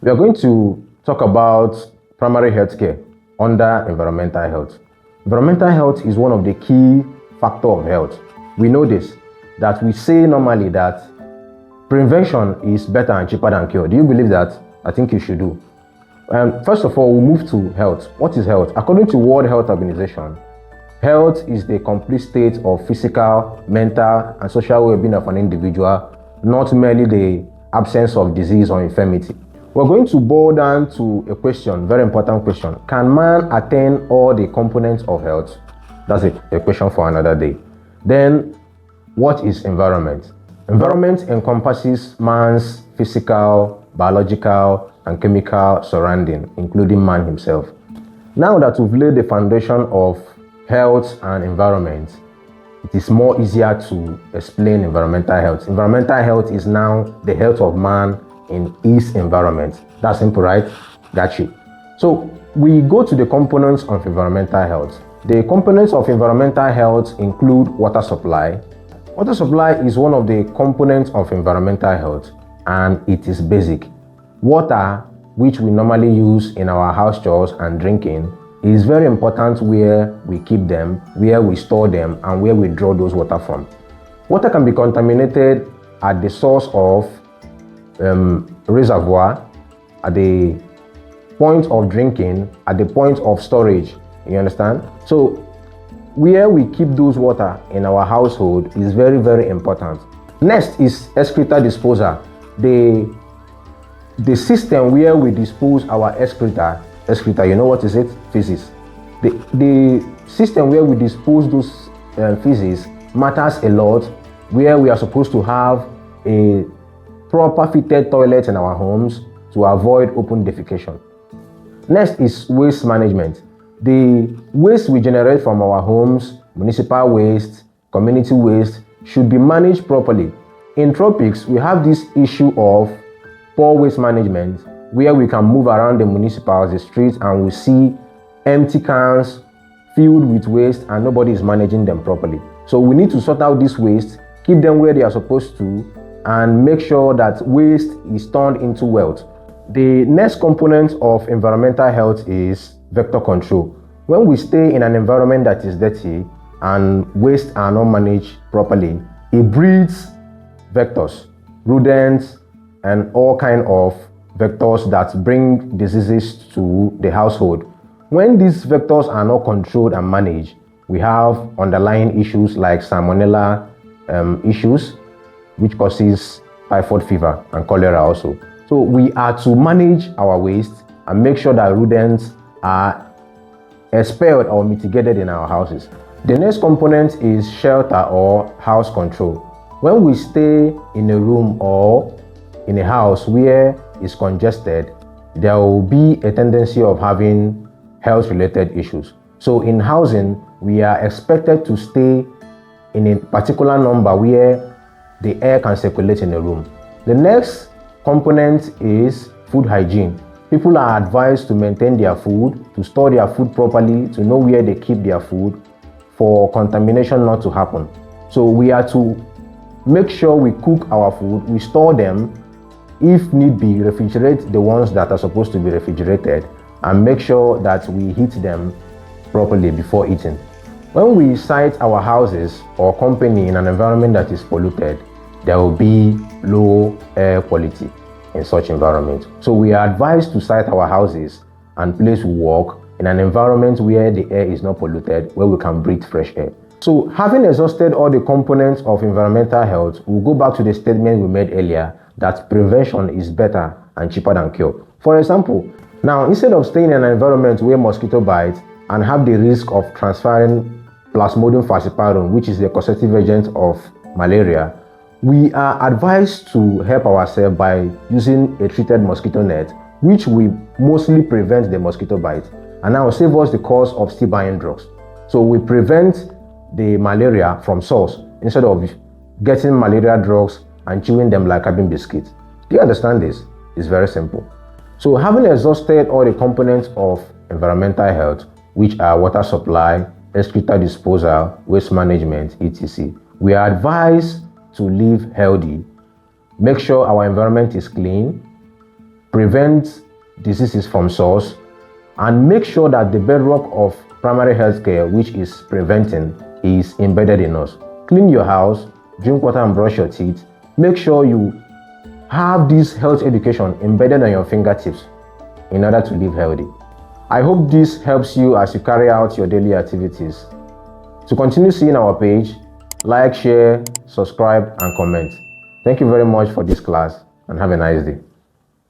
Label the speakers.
Speaker 1: We are going to talk about primary health care under environmental health. Environmental health is one of the key factors of health. We know this, that we say normally that prevention is better and cheaper than cure. Do you believe that? I think you should do. First of all, we'll move to health. What is health? According to World Health Organization, health is the complete state of physical, mental, and social well-being of an individual, not merely the absence of disease or infirmity. We're going to boil down to a question, very important question. Can man attain all the components of health? That's a question for another day. Then, what is environment? Environment encompasses man's physical, biological, and chemical surrounding, including man himself. Now that we've laid the foundation of health and environment, it is more easier to explain environmental health. Environmental health is now the health of man in his environment. That's simple, right? Got you. So we go to the components of environmental health. The components of environmental health include water supply. Water supply is one of the components of environmental health, and it is basic. Water, which we normally use in our house chores and drinking, is very important where we keep them, where we store them, and where we draw those water from. Water can be contaminated at the source of reservoir, at the point of drinking, at the point of storage. You understand? So where we keep those water in our household is very, very important. Next is excreta disposal. The system where we dispose our excreta, you know what is it? Feces. The system where we dispose those feces matters a lot, where we are supposed to have a proper fitted toilet in our homes to avoid open defecation. Next is waste management. The waste we generate from our homes, municipal waste, community waste, should be managed properly. In tropics, we have this issue of poor waste management, where we can move around the municipalities, the streets, and we see empty cans filled with waste and nobody is managing them properly. So we need to sort out this waste, keep them where they are supposed to, and make sure that waste is turned into wealth. The next component of environmental health is vector control. When we stay in an environment that is dirty and waste are not managed properly, it breeds vectors, rodents, and all kinds of vectors that bring diseases to the household. When these vectors are not controlled and managed, we have underlying issues like salmonella issues, which causes typhoid fever and cholera also. So we are to manage our waste and make sure that rodents are expelled or mitigated in our houses. The next component is shelter or house control. When we stay in a room or in a house where it's congested, there will be a tendency of having health-related issues. So in housing, we are expected to stay in a particular number where the air can circulate in a room. The next component is food hygiene. People are advised to maintain their food, to store their food properly, to know where they keep their food for contamination not to happen. So we are to make sure we cook our food, we store them, if need be, refrigerate the ones that are supposed to be refrigerated, and make sure that we heat them properly before eating. When we site our houses or company in an environment that is polluted, there will be low air quality in such environment. So we are advised to site our houses and place we work in an environment where the air is not polluted, where we can breathe fresh air. So having exhausted all the components of environmental health, we'll go back to the statement we made earlier that prevention is better and cheaper than cure. For example, now instead of staying in an environment where mosquito bite and have the risk of transferring Plasmodium falciparum, which is the causative agent of malaria, we are advised to help ourselves by using a treated mosquito net, which will mostly prevent the mosquito bite and now save us the cost of still buying drugs. So we prevent the malaria from source instead of getting malaria drugs and chewing them like cabin biscuits. Do you understand this? It's very simple. So having exhausted all the components of environmental health, which are water supply, excreta disposal, waste management, etc., we are advised to live healthy, make sure our environment is clean, prevent diseases from source, and make sure that the bedrock of primary health care, which is preventing, is embedded in us. Clean your house, drink water and brush your teeth. Make sure you have this health education embedded on your fingertips in order to live healthy. I hope this helps you as you carry out your daily activities. To continue seeing our page, like, share, subscribe, and comment. Thank you very much for this class, and have a nice day.